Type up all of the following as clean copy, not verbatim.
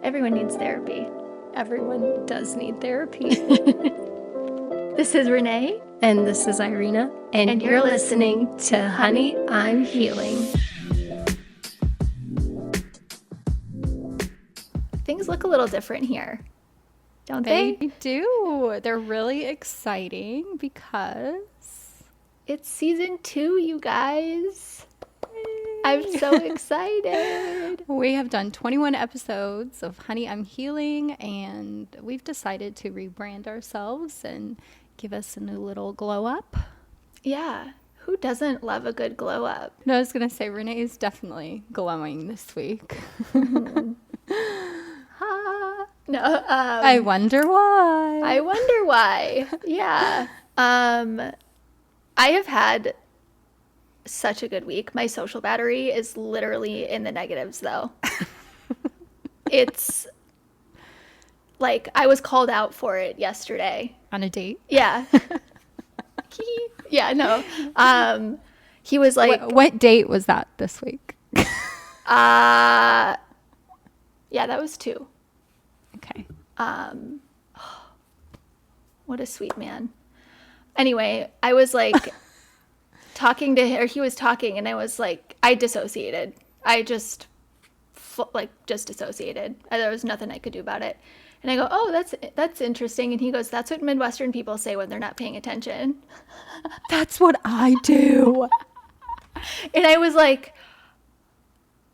Everyone needs therapy. Everyone does need therapy. This is Renee. And this is Irina. And you're listening to Honey, I'm Healing. Things look a little different here, don't they? They do. They're really exciting because It's season 2, you guys. I'm so excited. we have done 21 episodes of Honey, I'm Healing, and we've decided to rebrand ourselves and give us a new little glow up. Yeah. Who doesn't love a good glow up? No, I was going to say Renee is definitely glowing this week. No. I wonder why. I wonder why. Yeah. I have had such a good week. My social battery is literally in the negatives, though. It's like I was called out for it yesterday. On a date? Yeah. Yeah, no. He was like, What date was that this week? yeah, that was 2. Okay. What a sweet man. Anyway, I was like talking to him, or he was talking, and I was like, I dissociated. I just dissociated. There was nothing I could do about it. And I go, oh, that's interesting. And he goes, that's what Midwestern people say when they're not paying attention. That's what I do. And I was like,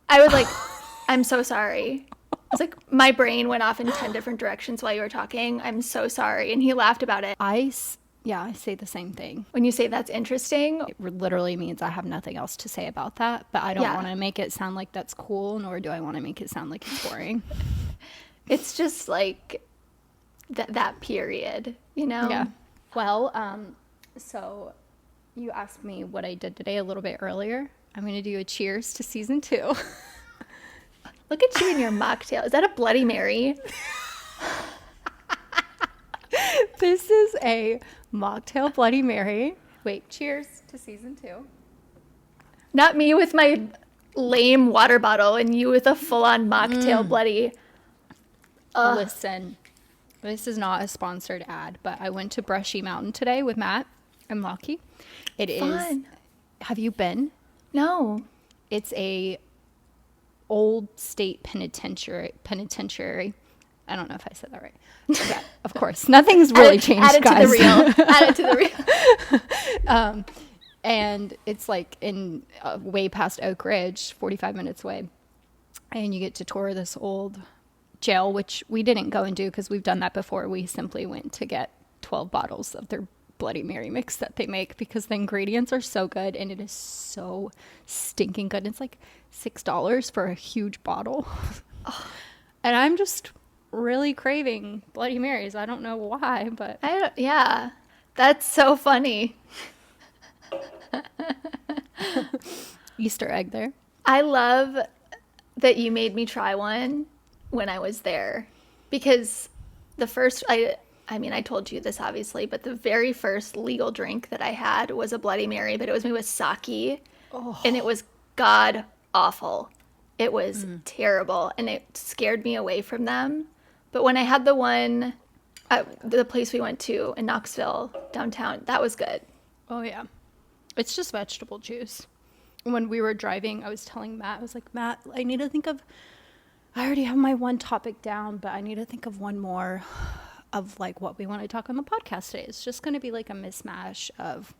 I'm so sorry. It's like my brain went off in 10 different directions while you were talking. I'm so sorry. And he laughed about it. I say the same thing. When you say that's interesting, It literally means I have nothing else to say about that, but I don't Yeah. want to make it sound like that's cool, nor do I want to make it sound like it's boring. it's just like that period, you know? Yeah. Well, so you asked me what I did today a little bit earlier. I'm going to do a cheers to season 2. Look at you and your mocktail. Is that a Bloody Mary? This is a mocktail Bloody Mary. Wait, cheers to season 2. Not me with my lame water bottle and you with a full-on mocktail Bloody. Listen, this is not a sponsored ad, but I went to Brushy Mountain today with Matt and Lockie. It is. Fun. Have you been? No. It's a old state penitentiary. I don't know if I said that right. Yeah, of course. Nothing's really changed, add it guys. to the reel. Add it to the reel. And it's like in way past Oak Ridge, 45 minutes away. And you get to tour this old jail, which we didn't go and do because we've done that before. We simply went to get 12 bottles of their Bloody Mary mix that they make because the ingredients are so good and it is so stinking good. It's like $6 for a huge bottle. And I'm just really craving Bloody Marys. I don't know why, but Yeah. That's so funny. Easter egg there. I love that you made me try one when I was there because the first, I mean, I told you this obviously, but the very first legal drink that I had was a Bloody Mary, but it was made with sake, and it was god awful. It was terrible, and it scared me away from them. But when I had the one at the place we went to in Knoxville, downtown, that was good. Oh, yeah. It's just vegetable juice. When we were driving, I was telling Matt, I was like, Matt, I need to think of, I already have my one topic down, but I need to think of one more of like what we want to talk on the podcast today. It's just going to be like a mismatch of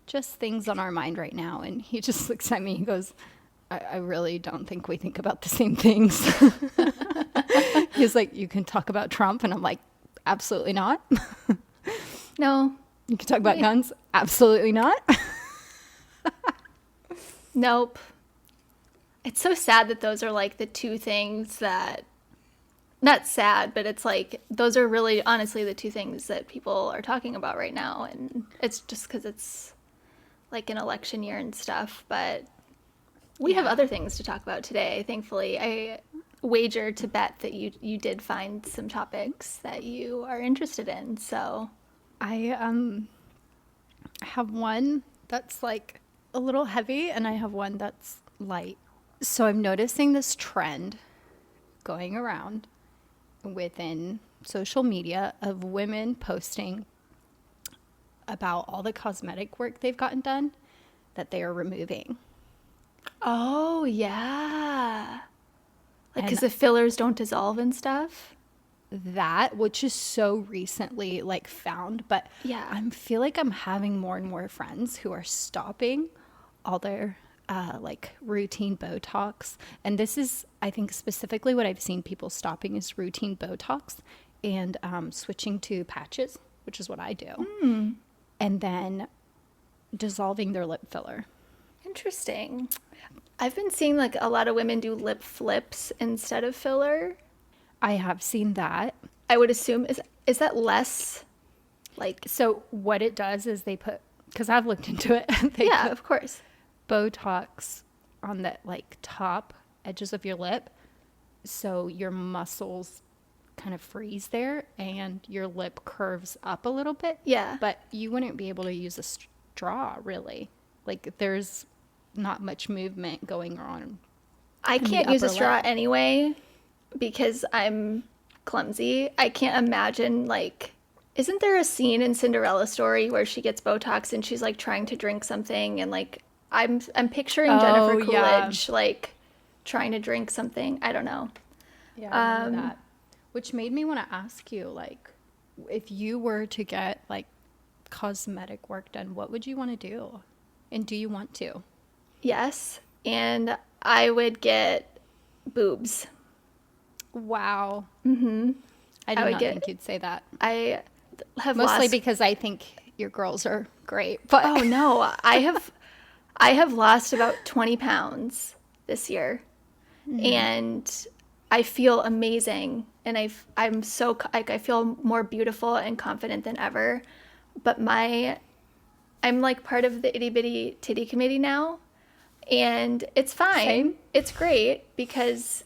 just things on our mind right now. And he just looks at me, he goes, I really don't think we think about the same things. He's like, you can talk about Trump. And I'm like, absolutely not. No. You can talk about guns? Absolutely not. Nope. It's so sad that those are like the two things that, not sad, but it's like those are really honestly the two things that people are talking about right now. And it's just because it's like an election year and stuff. But we have other things to talk about today, thankfully. I wager to bet that you did find some topics that you are interested in. So I have one that's like a little heavy and I have one that's light. So I'm noticing this trend going around within social media of women posting about all the cosmetic work they've gotten done that they are removing. Oh, yeah. Like, And because the fillers don't dissolve and stuff. that, which is so recently like found, but Yeah. I feel like I'm having more and more friends who are stopping all their like routine Botox. And this is, I think, specifically what I've seen people stopping is routine Botox and switching to patches, which is what I do. And then dissolving their lip filler. Interesting. I've been seeing like a lot of women do lip flips instead of filler. I have seen that. I would assume is that less like So what it does is they put, because I've looked into it, they yeah, put of course. Botox on the like top edges of your lip, so your muscles kind of freeze there and your lip curves up a little bit. Yeah. But you wouldn't be able to use a straw really. Like there's not much movement going on. I in the can't use a upper straw lip. anyway because I'm clumsy. I can't imagine like isn't there a scene in Cinderella story where she gets Botox and she's like trying to drink something and like I'm picturing Jennifer Oh, yeah. Coolidge like trying to drink something. I don't know. Yeah, I remember that. Which made me want to ask you, like, if you were to get like cosmetic work done, what would you want to do? And do you want to? Yes, and I would get boobs. Wow. I did would not get- think you'd say that. I have Mostly lost because I think your girls are great. But Oh no, I have lost about 20 pounds this year. And I feel amazing and I'm so like I feel more beautiful and confident than ever. But I'm like part of the itty bitty titty committee now and it's fine. Same. It's great because,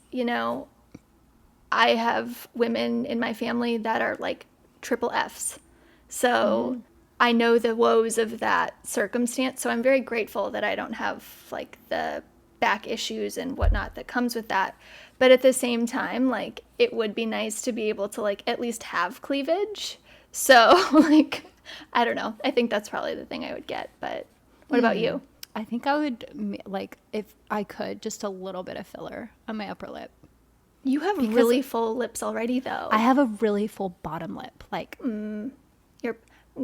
I have women in my family that are like triple Fs. So I know the woes of that circumstance. So I'm very grateful that I don't have like the back issues and whatnot that comes with that. But at the same time, like it would be nice to be able to like at least have cleavage. So like, I don't know. I think that's probably the thing I would get. But what about you? I think I would, like, if I could, just a little bit of filler on my upper lip. You have really full lips already though. I have a really full bottom lip. Like, You're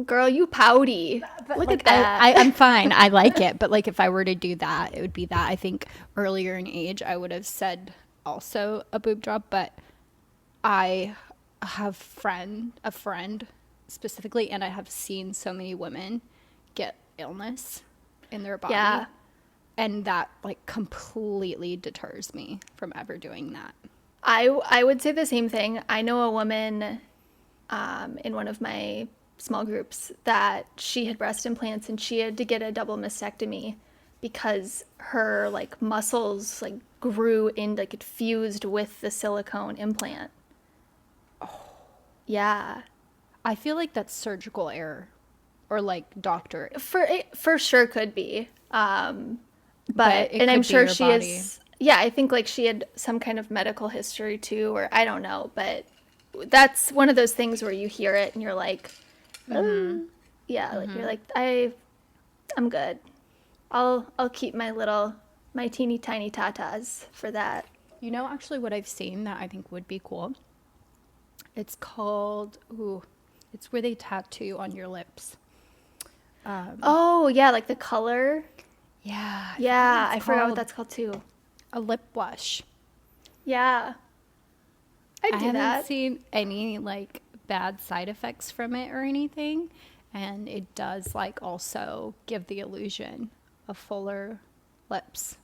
girl, you pouty. Look like, at that. I'm fine. I like it. But like, if I were to do that, it would be that. I think earlier in age, I would have said also a boob job. But I have a friend specifically, and I have seen so many women get illness in their body. Yeah. And that like completely deters me from ever doing that. I would say the same thing. I know a woman in one of my small groups that she had breast implants and she had to get a double mastectomy because her like muscles like grew in like it fused with the silicone implant. Oh. Yeah. I feel like that's surgical error or like doctor. For sure could be. But it and I'm could be sure your she body. is yeah, I think like she had some kind of medical history too or I don't know, but that's one of those things where you hear it and you're like yeah, like you're like I'm good. I'll keep my teeny tiny tatas for that. You know, actually, what I've seen that I think would be cool. It's called it's where they tattoo on your lips. Oh, yeah, like the color. Yeah. Yeah, I forgot what that's called too. A lip blush. Yeah. I'd I do haven't that. seen any like bad side effects from it or anything, and it does like also give the illusion of fuller lips.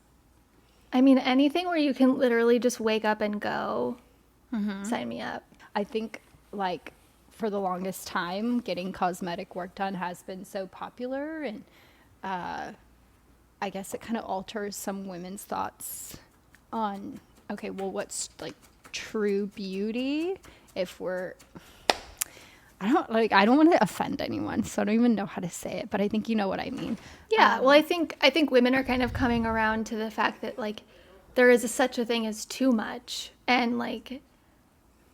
I mean, anything where you can literally just wake up and go, sign me up. I think like for the longest time, getting cosmetic work done has been so popular, and I guess it kind of alters some women's thoughts on, okay, well, what's like true beauty if I don't want to offend anyone, so I don't even know how to say it, but I think you know what I mean. Yeah, well, I think women are kind of coming around to the fact that like there is such a thing as too much. And like,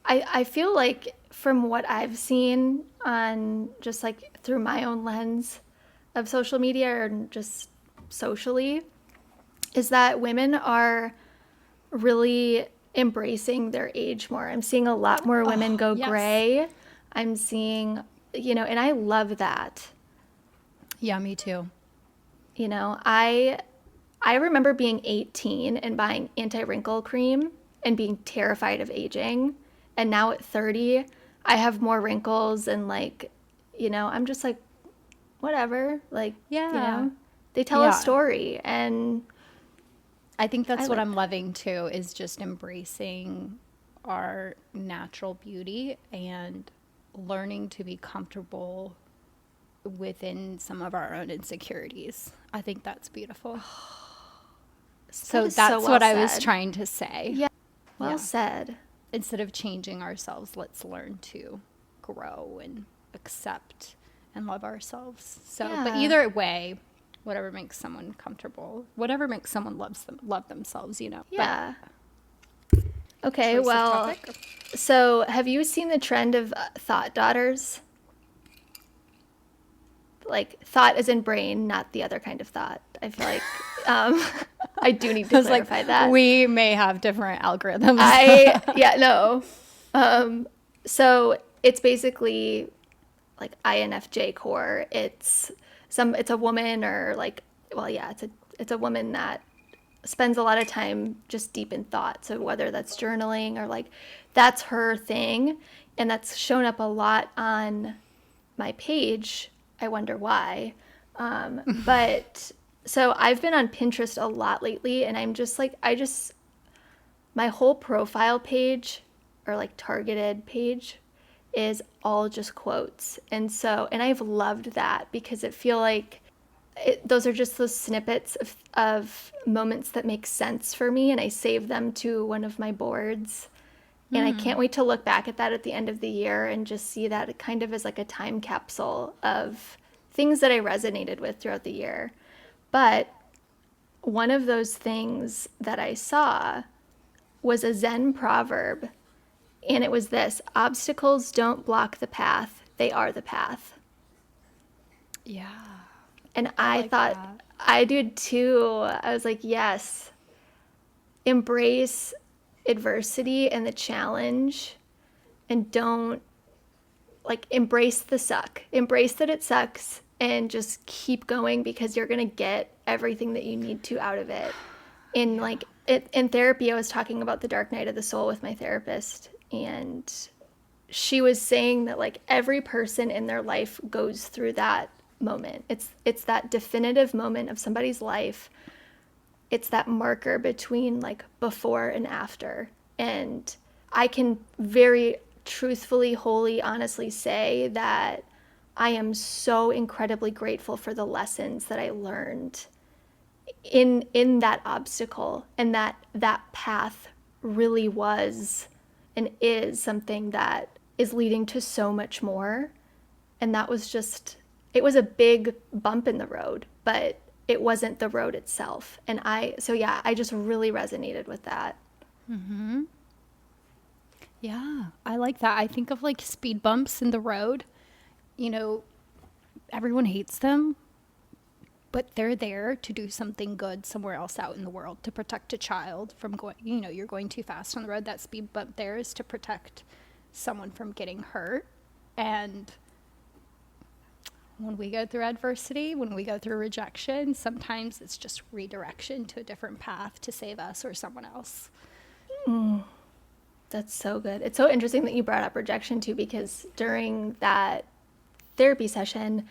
I feel like from what I've seen on just like through my own lens of social media or just socially, is that women are really embracing their age more. I'm seeing a lot more women Oh, go yes. gray. I'm seeing, and I love that. Yeah, me too. I remember being 18 and buying anti-wrinkle cream and being terrified of aging. And now at 30, I have more wrinkles and like, I'm just like whatever, like, you Yeah. know, they tell a Yeah. story and I think I that's what like I'm that. loving too, is just embracing our natural beauty and learning to be comfortable within some of our own insecurities. I think that's beautiful. That So is so that's well what I was said. trying to say. Yeah, well Yeah. said. Instead of changing ourselves, let's learn to grow and accept and love ourselves. So, but Yeah. either way, whatever makes someone comfortable, whatever makes someone love themselves, you know. But Yeah. Okay, choice of well, topic. so have you seen the trend of thought daughters? Like thought as in brain, not the other kind of thought. I feel like um, I do need I to was like, clarify that. we may have different algorithms. Yeah, no. Um, so it's basically like INFJ core. It's a woman or like, well, yeah, it's a woman that spends a lot of time just deep in thought. So whether that's journaling or like that's her thing, and that's shown up a lot on my page. I wonder why. But so I've been on Pinterest a lot lately, and I'm just like, my whole profile page or like targeted page is all just quotes. And I've loved that because it feel like those are just those snippets of moments that make sense for me. And I save them to one of my boards. And I can't wait to look back at that at the end of the year and just see that kind of as like a time capsule of things that I resonated with throughout the year. But one of those things that I saw was a Zen proverb, and it was this: obstacles don't block the path, they are the path. Yeah, And I I like thought, that. I did too. I was like, yes, embrace adversity and the challenge, and don't like embrace the suck. Embrace that it sucks and just keep going because you're going to get everything that you need to out of it. Yeah. In therapy, I was talking about the dark night of the soul with my therapist, and she was saying that like every person in their life goes through that moment. It's that definitive moment of somebody's life. It's that marker between like before and after. And I can very truthfully, wholly, honestly say that I am so incredibly grateful for the lessons that I learned in that obstacle, and that path really was and is something that is leading to so much more. And that was just, it was a big bump in the road, but it wasn't the road itself. And so yeah, I just really resonated with that. Yeah, I like that. I think of like speed bumps in the road. You know, everyone hates them, but they're there to do something good somewhere else out in the world, to protect a child from going, you're going too fast on the road. That speed bump there is to protect someone from getting hurt. And when we go through adversity, when we go through rejection, sometimes it's just redirection to a different path to save us or someone else. That's so good. It's so interesting that you brought up rejection too, because during that therapy session,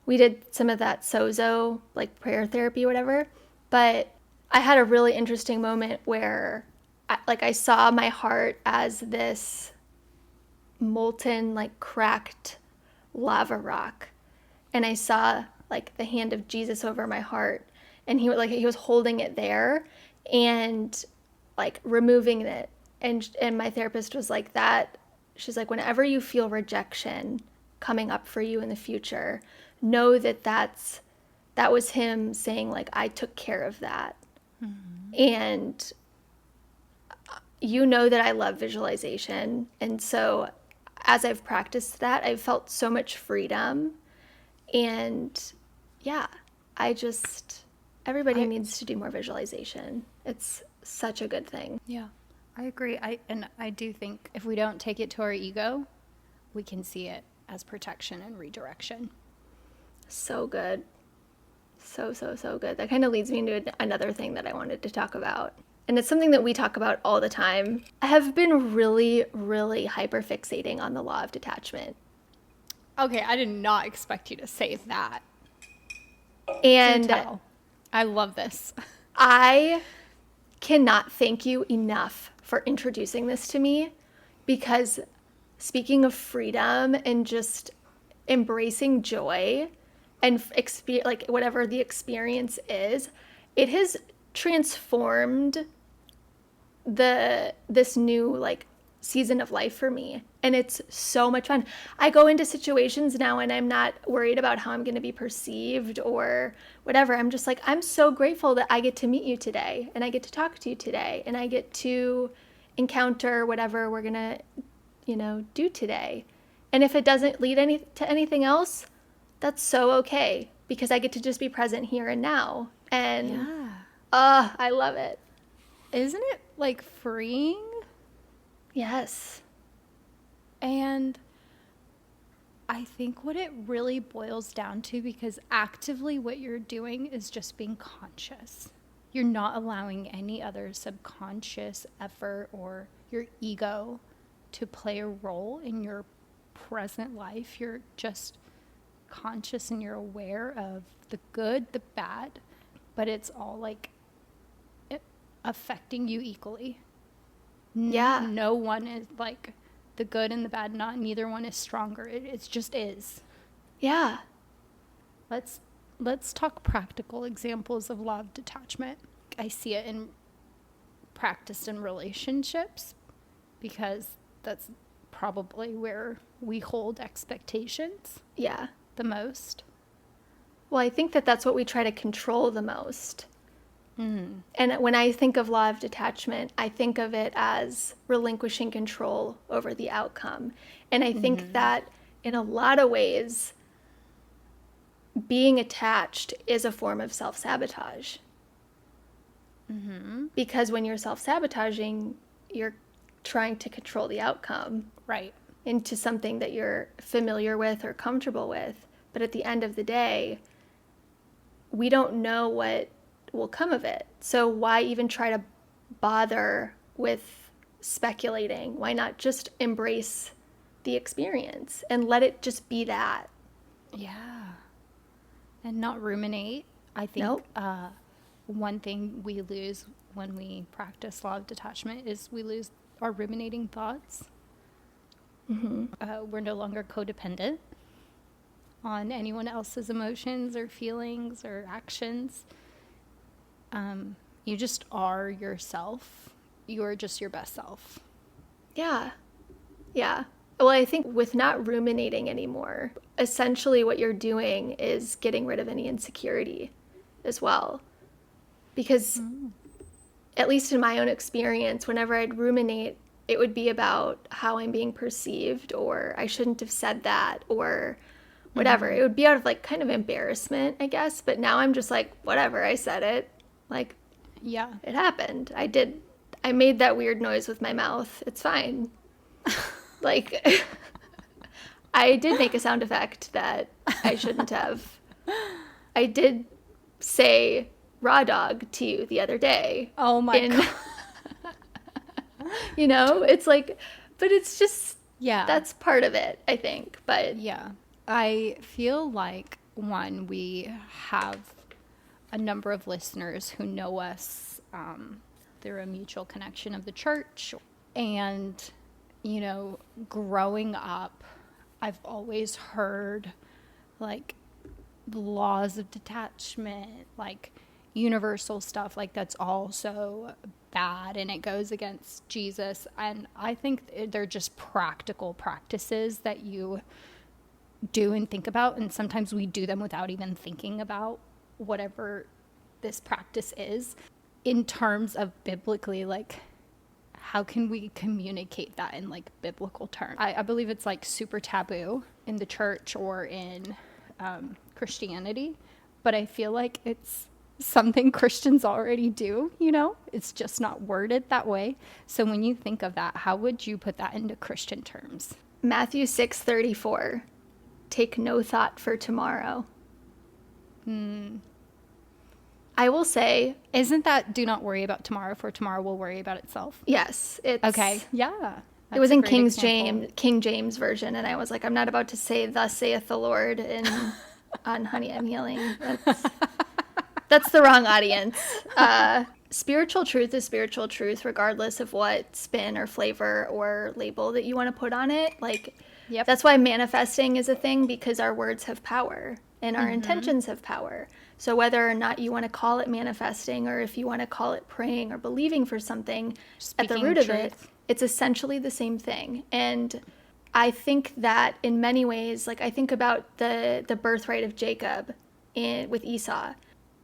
we did some of that sozo, like prayer therapy, whatever. But I had a really interesting moment where I saw my heart as this molten, like cracked lava rock. And I saw like the hand of Jesus over my heart. And he was holding it there and like removing it. And my therapist was like that. She's like, whenever you feel rejection coming up for you in the future, know that that was him saying like, I took care of that. And you know that I love visualization. And so as I've practiced that, I've felt so much freedom. And yeah, I just, everybody I needs to do more visualization. It's such a good thing. Yeah, I agree. I do think if we don't take it to our ego, we can see it as protection and redirection. So good. So, so, so good. That kind of leads me into another thing that I wanted to talk about. And it's something that we talk about all the time. I have been really, really hyper fixating on the law of detachment. Okay, I did not expect you to say that. Do And tell. I love this. I cannot thank you enough for introducing this to me, because speaking of freedom and just embracing joy and like whatever the experience is, it has transformed this new like season of life for me, and it's so much fun. I go into situations now and I'm not worried about how I'm going to be perceived or whatever. I'm just like, I'm so grateful that I get to meet you today and I get to talk to you today and I get to encounter whatever we're going to, do today. And if it doesn't lead to anything else, that's so okay, because I get to just be present here and now. And Yeah. I love it. Isn't it like freeing? Yes. And I think what it really boils down to, because actively what you're doing is just being conscious. You're not allowing any other subconscious effort or your ego to play a role in your present life. You're just conscious and you're aware of the good, the bad, but it's all like affecting you equally. Yeah. No one is like the good and the bad, neither one is stronger. It just is. Yeah. Let's talk practical examples of law of detachment. I see it in practice in relationships, because that's probably where we hold expectations Yeah. the most. Well, I think that that's what we try to control the most. And when I think of law of detachment, I think of it as relinquishing control over the outcome. And I think that in a lot of ways, being attached is a form of self-sabotage. Because when you're self-sabotaging, you're trying to control the outcome Right. into something that you're familiar with or comfortable with. But at the end of the day, we don't know what will come of it. So why even try to bother with speculating? Why not just embrace the experience and let it just be that? Yeah. And not ruminate. I think Nope. one thing we lose when we practice law of detachment is we lose our ruminating thoughts. We're no longer codependent on anyone else's emotions or feelings or actions. You just are yourself. You're just your best self. Yeah. Yeah. Well, I think with not ruminating anymore, essentially what you're doing is getting rid of any insecurity as well. Because, at least in my own experience, whenever I'd ruminate, it would be about how I'm being perceived, or I shouldn't have said that, or whatever. It would be out of like kind of embarrassment, I guess. But now I'm just like, whatever, I said it. Like, Yeah. it happened. I made that weird noise with my mouth. It's fine. Like, I did make a sound effect that I shouldn't have. I did say raw dog to you the other day. Oh my God. It's like, but it's just, Yeah. that's part of it, I think. But Yeah. I feel like, one, we have a number of listeners who know us through a mutual connection of the church. And, growing up, I've always heard like laws of detachment, like universal stuff, like that's all so bad and it goes against Jesus. And I think they're just practical practices that you do and think about, and sometimes we do them without even thinking about whatever this practice is, in terms of biblically, like how can we communicate that in like biblical terms? I believe it's like super taboo in the church or in Christianity, but I feel like it's something Christians already do, you know? It's just not worded that way. So when you think of that, how would you put that into Christian terms? Matthew 6:34. Take no thought for tomorrow. I will say, Isn't that do not worry about tomorrow, for tomorrow will worry about itself? yes, it's Okay. Yeah. it was That's a in great example. King James version, and I was like, I'm not about to say "Thus saith the Lord" on "Honey, I'm Healing." That's the wrong audience. Spiritual truth is spiritual truth, regardless of what spin or flavor or label that you want to put on it. Like, Yep. that's why manifesting is a thing, because our words have power and our intentions have power. So whether or not you want to call it manifesting, or if you want to call it praying or believing for something, at the Speaking root of it, truth. it's essentially the same thing. And I think that in many ways, like I think about the birthright of Jacob with Esau.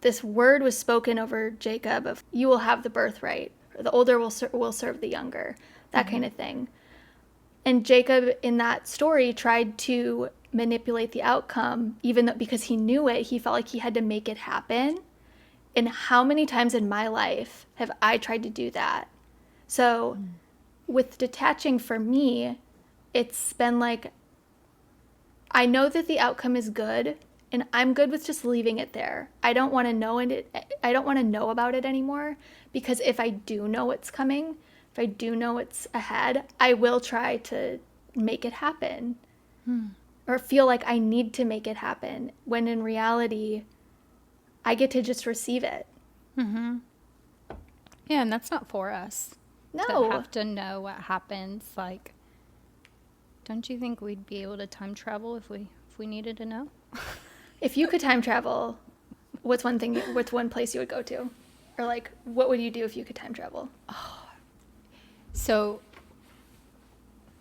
This word was spoken over Jacob of, you will have the birthright, or the older will serve the younger, that kind of thing. And Jacob in that story tried to manipulate the outcome, even though, because he knew it, he felt like he had to make it happen. And how many times in my life have I tried to do that? So with detaching, for me, it's been like, I know that the outcome is good, and I'm good with just leaving it there. I don't want to know it. I don't want to know about it anymore, because if I do know what's coming, if I do know what's ahead, I will try to make it happen, or feel like I need to make it happen, when in reality, I get to just receive it. Yeah, and that's not for us to No. have to know what happens. Like, don't you think we'd be able to time travel if we needed to know? If you could time travel, what's one place you would go to? Or like, what would you do if you could time travel? So,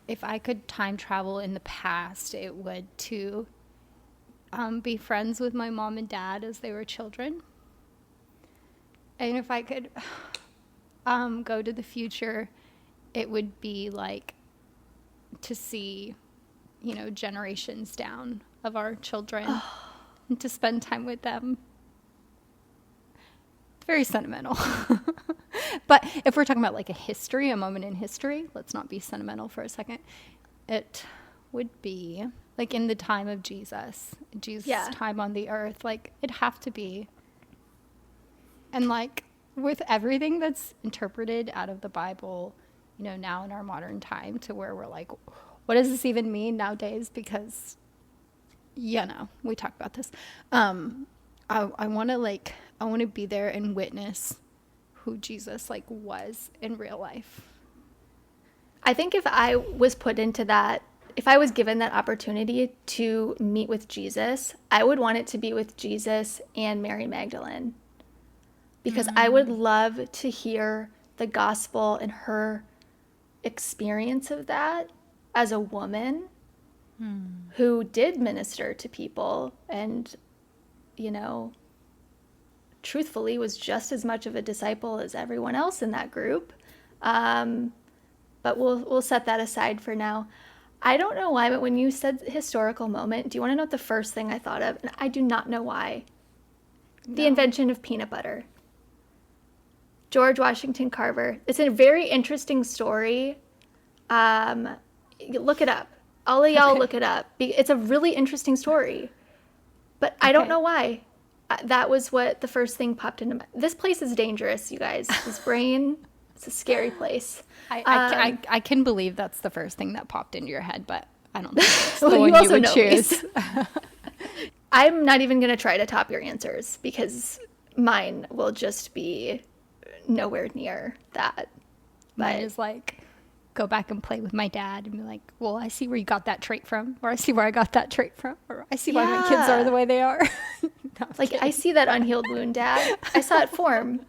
if I could time travel in the past, it would to be friends with my mom and dad as they were children. And if I could go to the future, it would be like to see, you know, generations down of our children and to spend time with them. Very sentimental. But if we're talking about like a moment in history, let's not be sentimental for a second. It would be like in the time of Jesus' Yeah. time on the earth, like it'd have to be. And like with everything that's interpreted out of the Bible, you know, now in our modern time, to where we're like, what does this even mean nowadays? Because, you know, we talk about this. I want to be there and witness who Jesus like was in real life. I think if I was put into that, if I was given that opportunity to meet with Jesus, I would want it to be with Jesus and Mary Magdalene. Because I would love to hear the gospel and her experience of that as a woman who did minister to people and, you know, truthfully was just as much of a disciple as everyone else in that group. But we'll set that aside for now. I don't know why, but when you said historical moment, do you want to know what the first thing I thought of? And I do not know why. The No. invention of peanut butter. George Washington Carver. It's a very interesting story. Look it up. All of y'all Okay. look it up. It's a really interesting story. But I don't Okay. know why. That was what the first thing popped into my... This place is dangerous, you guys. This brain, it's a scary place. I can believe that's the first thing that popped into your head, but I don't think it's the Well, one you you also would know me. choose. I'm not even going to try to top your answers, because mine will just be nowhere near that. Mine But is like, go back and play with my dad and be like, well, I see where you got that trait from, or I see where I got that trait from, or I see why my kids are the way they are. No, I'm like, I kidding. see that unhealed wound, Dad. I saw it form.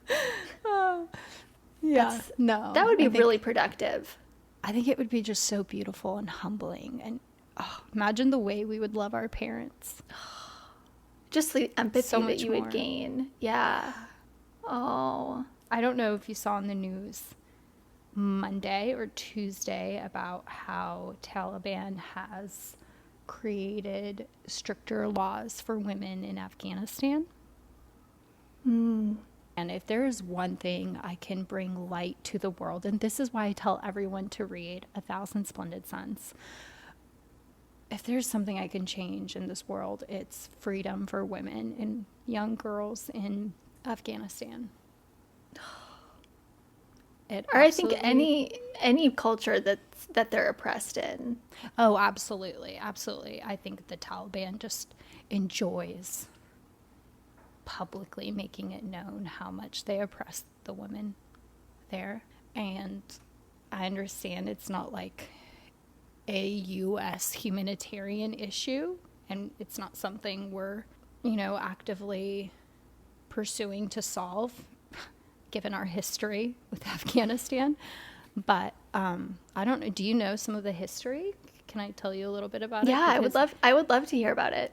Yeah, no. That would be I think- really productive. I think it would be just so beautiful and humbling. And imagine the way we would love our parents. Just the empathy So that much you more. would gain. Yeah. Oh. I don't know if you saw in the news, Monday or Tuesday about how Taliban has created stricter laws for women in Afghanistan. Mm. And if there is one thing I can bring light to the world, and this is why I tell everyone to read A Thousand Splendid Suns, if there's something I can change in this world, it's freedom for women and young girls in Afghanistan. It Or I think absolutely. any culture that they're oppressed in. Oh, absolutely. Absolutely. I think the Taliban just enjoys publicly making it known how much they oppress the women there. And I understand it's not like a U.S. humanitarian issue, and it's not something we're, actively pursuing to solve, given our history with Afghanistan. But I don't know. Do you know some of the history? Can I tell you a little bit about it? Yeah, Because I would love to hear about it.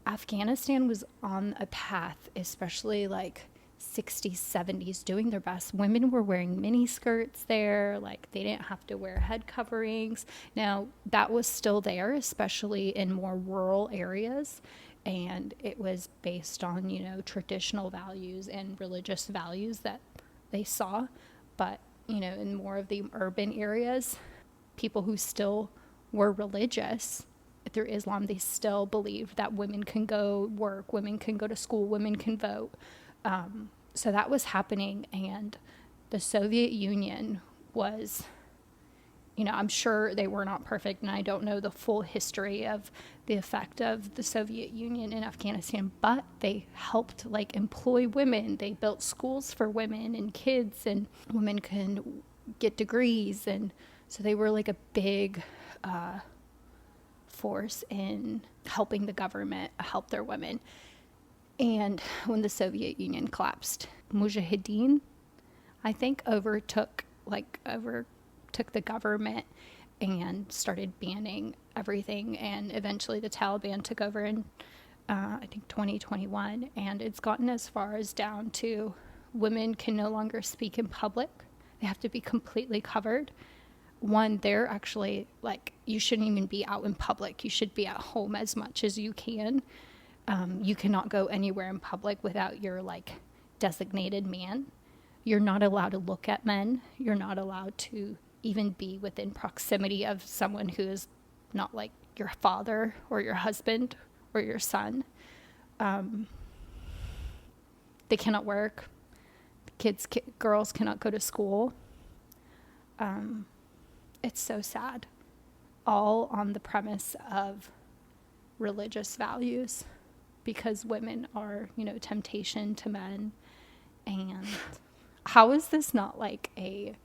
Afghanistan was on a path, especially like 60s, 70s, doing their best. Women were wearing mini skirts there, like they didn't have to wear head coverings. Now, that was still there, especially in more rural areas. And it was based on, traditional values and religious values that they saw. But, in more of the urban areas, people who still were religious through Islam, they still believed that women can go work, women can go to school, women can vote. So that was happening, and the Soviet Union was, I'm sure they were not perfect, and I don't know the full history of the effect of the Soviet Union in Afghanistan, but they helped like employ women. They built schools for women and kids, and women can get degrees, and so they were like a big force in helping the government help their women. And when the Soviet Union collapsed, Mujahideen, I think, overtook the government and started banning everything. And eventually the Taliban took over in, I think, 2021. And it's gotten as far as down to women can no longer speak in public. They have to be completely covered. One, they're actually like, you shouldn't even be out in public. You should be at home as much as you can. You cannot go anywhere in public without your like designated man. You're not allowed to look at men. You're not allowed to even be within proximity of someone who is not like your father or your husband or your son. They cannot work. Girls cannot go to school. It's so sad. All on the premise of religious values, because women are, temptation to men. And how is this not like a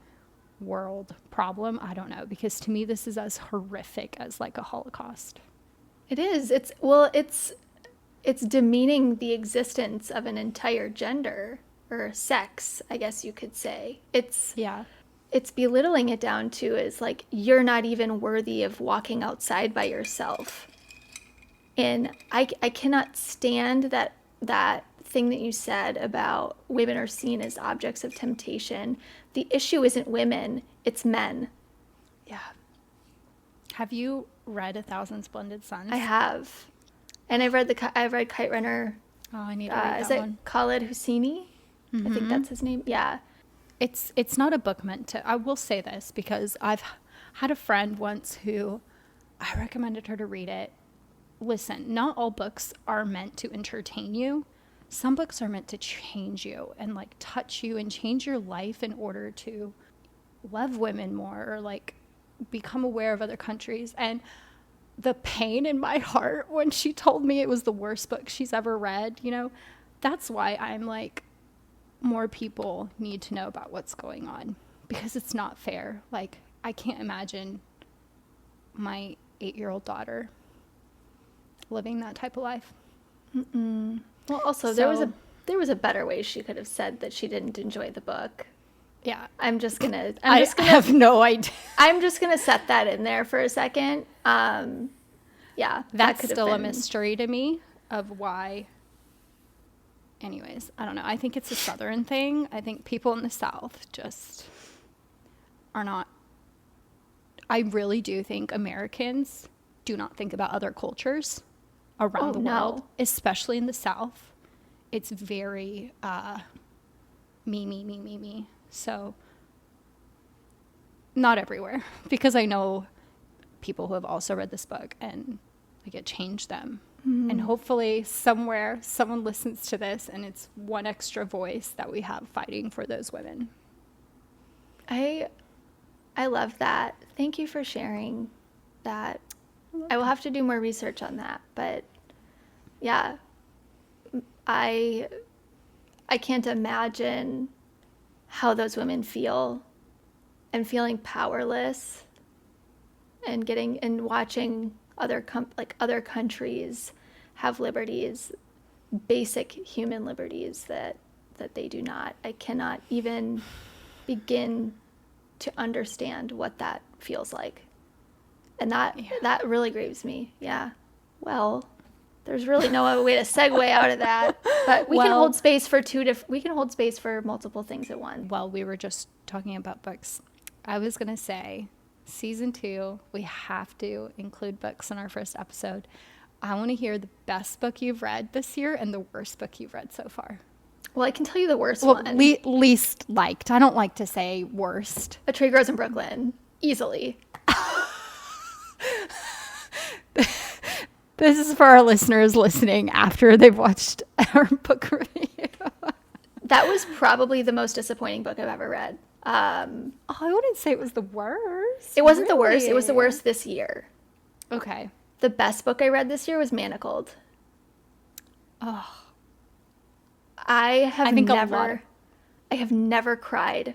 world problem? I don't know, because to me this is as horrific as like a Holocaust. It is. It's demeaning the existence of an entire gender or sex, I guess you could say. Yeah. It's belittling it down to is like you're not even worthy of walking outside by yourself. And I cannot stand that thing that you said about women are seen as objects of temptation. The issue isn't women, it's men. Yeah. Have you read A Thousand Splendid Suns? I have. And I've read Kite Runner. Oh, I need to read Is that it one. Khaled Hosseini? I think that's his name. Yeah. It's not a book meant to. I will say this because I've had a friend once who I recommended her to read it. Listen, not all books are meant to entertain you. Some books are meant to change you and like touch you and change your life in order to love women more or like become aware of other countries. And the pain in my heart when she told me it was the worst book she's ever read, that's why I'm like, more people need to know about what's going on because it's not fair. Like, I can't imagine my 8-year-old daughter living that type of life. Mm-mm. Well, also there was a better way she could have said that she didn't enjoy the book. Yeah, I have no idea. I'm just gonna set that in there for a second. Yeah, That's still a mystery to me of why. Anyways, I don't know. I think it's a Southern thing. I think people in the South just are not, I really do think Americans do not think about other cultures around the world, No. especially in the South. It's very me. So not everywhere, because I know people who have also read this book and like it changed them. And hopefully somewhere someone listens to this and it's one extra voice that we have fighting for those women. I love that. Thank you for sharing that. I will have to do more research on that, but yeah, I can't imagine how those women feel and feeling powerless and watching other other countries have liberties, basic human liberties that they do not. I cannot even begin to understand what that feels like. And that really grieves me. Yeah. Well, there's really no other way to segue out of that. But we can hold space for we can hold space for multiple things at once. Well, we were just talking about books. I was going to say season 2, we have to include books in our first episode. I want to hear the best book you've read this year and the worst book you've read so far. Well, I can tell you the worst one. Least liked. I don't like to say worst. A Tree Grows in Brooklyn. Easily. This is for our listeners listening after they've watched our book review. That was probably the most disappointing book I've ever read. I wouldn't say it was the worst. It wasn't the worst. It was the worst this year. Okay. The best book I read this year was Manacled. Oh. I have never cried.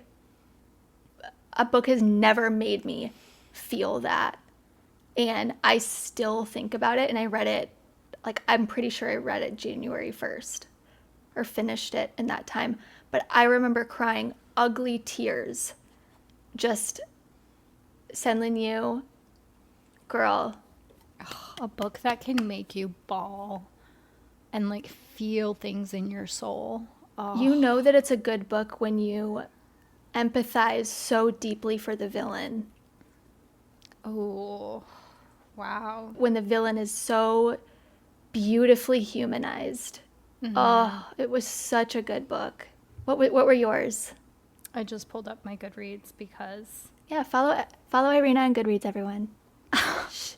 A book has never made me feel that. And I still think about it, and I read it, I'm pretty sure I read it January 1st or finished it in that time. But I remember crying ugly tears. Just sending you, girl. A book that can make you bawl and feel things in your soul. Oh. You know that it's a good book when you empathize so deeply for the villain. Oh, wow. When the villain is so beautifully humanized. Mm-hmm. Oh, it was such a good book. What were yours? I just pulled up my Goodreads because... Yeah, follow Irina on Goodreads, everyone.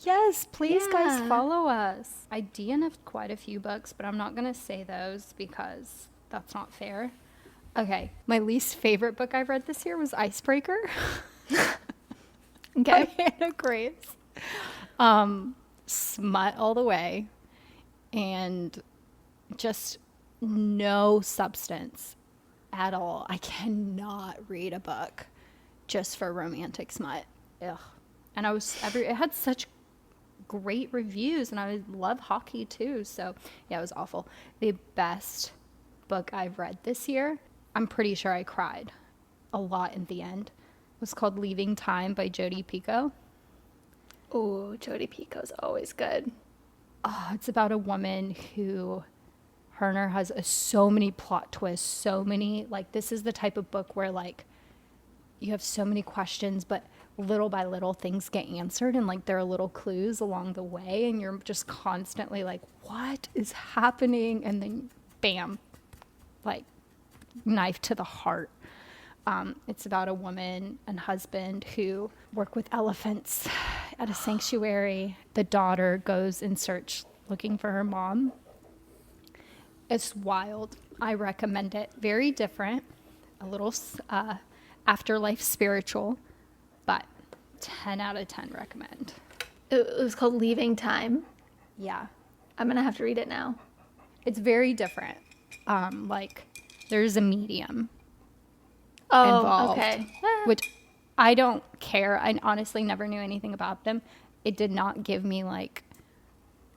Yes, please, guys, follow us. I DNF'd quite a few books, but I'm not going to say those because that's not fair. Okay, my least favorite book I've read this year was Icebreaker. Okay. By Hannah Grace. Smut all the way. And just no substance at all. I cannot read a book just for romantic smut. Ugh. And it had such great reviews, and I love hockey too. So yeah, it was awful. The best book I've read this year, I'm pretty sure I cried a lot in the end. It was called Leaving Time by Jodi Picoult. Oh, Jodi Picoult's always good. Oh, it's about a woman who, her and her husband, so many plot twists, so many, this is the type of book where you have so many questions, but little by little things get answered, and there are little clues along the way, and you're just constantly what is happening? And then bam, knife to the heart. It's about a woman and husband who work with elephants at a sanctuary. The daughter goes in search looking for her mom. It's wild. I recommend it. Very different, a little afterlife spiritual, but 10 out of 10 recommend. It was called Leaving Time. Yeah. I'm going to have to read it now. It's very different. There's a medium involved. Okay. Which I don't care. I honestly never knew anything about them. It did not give me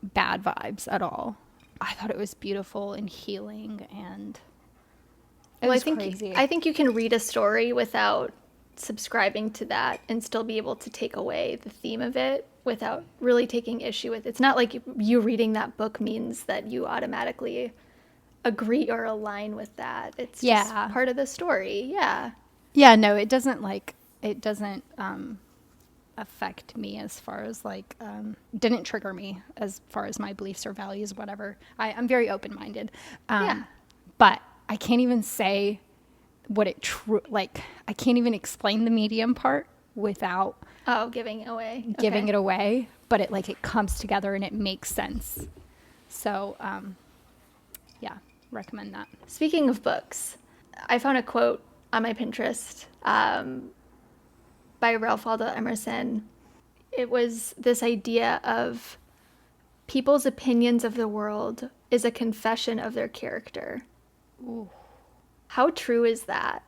bad vibes at all. I thought it was beautiful and healing, and it was crazy. I think you can read a story without subscribing to that and still be able to take away the theme of it without really taking issue with it. It's not like you reading that book means that you automatically agree or align with that. It's just part of the story. Yeah. Yeah, no, it doesn't it doesn't affect me as far as like, didn't trigger me as far as my beliefs or values, whatever. I'm very open-minded. Yeah. But I can't even say what it like, I can't even explain the medium part without Oh, giving it away. giving Okay. it away, but it comes together and it makes sense. So, yeah, recommend that. Speaking of books, I found a quote on my Pinterest by Ralph Waldo Emerson. It was this idea of people's opinions of the world is a confession of their character. Ooh. How true is that?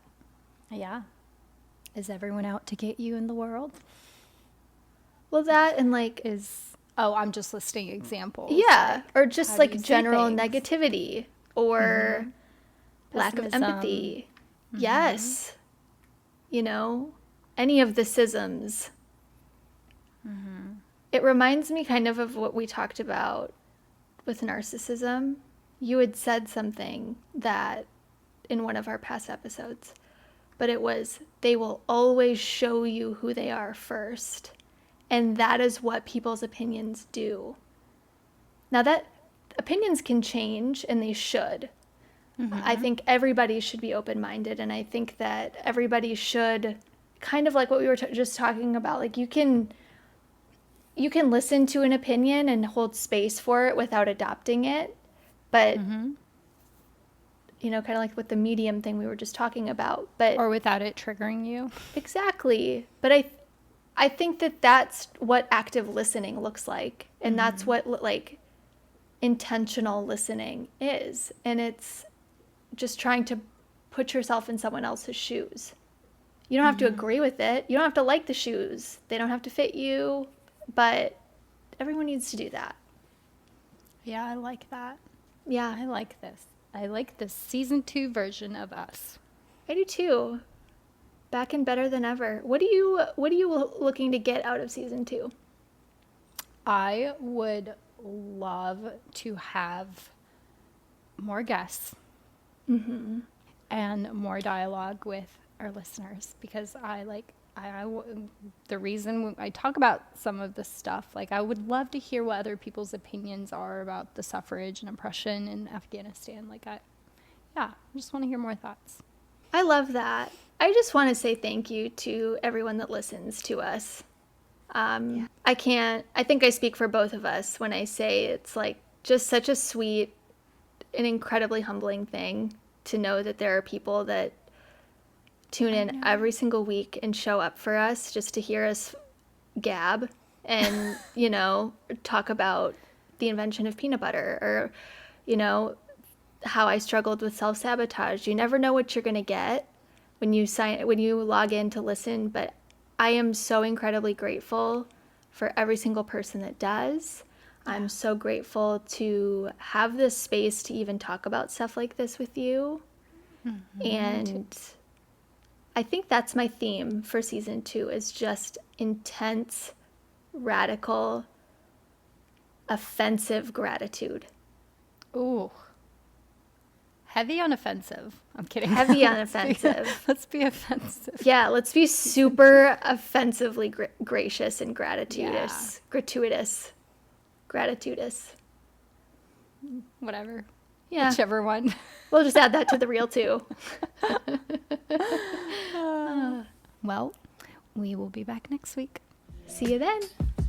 Yeah. Is everyone out to get you in the world? Well, that and like, Oh, I'm just listing examples. yeah, Like, or just how do like you see general things? negativity or lack of Pessimism. empathy. Yes. You know, any of the schisms. It reminds me kind of what we talked about with narcissism. You had said something that in one of our past episodes, but it was they will always show you who they are first. And that is what people's opinions do. Now that opinions can change and they should. I think everybody should be open-minded, and I think that everybody should kind of like what we were just talking about, like you can listen to an opinion and hold space for it without adopting it, but you know, kind of like with the medium thing we were just talking about, but Or without it triggering you. exactly. But I think that that's what active listening looks like, and that's what like intentional listening is, and it's just trying to put yourself in someone else's shoes. You don't have to agree with it. You don't have to like the shoes. They don't have to fit you, but everyone needs to do that. Yeah, I like that. Yeah, I like this. I like this season 2 version of us. I do too. Back and better than ever. What are you looking to get out of season 2? I would love to have more guests and more dialogue with our listeners, because the reason I talk about some of this stuff, like I would love to hear what other people's opinions are about the suffrage and oppression in Afghanistan. I just want to hear more thoughts. I love that. I just want to say thank you to everyone that listens to us. I think I speak for both of us when I say it's like just such a sweet and incredibly humbling thing to know that there are people that tune in every single week and show up for us just to hear us gab and, you know, talk about the invention of peanut butter or, you know, how I struggled with self-sabotage. You never know what you're going to get when you log in to listen, but I am so incredibly grateful for every single person that does. Yeah. I'm so grateful to have this space to even talk about stuff like this with you. And I think that's my theme for season 2 is just intense, radical, offensive gratitude. Ooh. Heavy on offensive. I'm kidding. Heavy on offensive. Let's be offensive. Yeah, let's be super offensively gracious and gratuitous. Gratuitous. Gratitudous. Whatever. Yeah. Whichever one. We'll just add that to the reel too. Well, we will be back next week. See you then.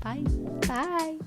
Bye. Bye.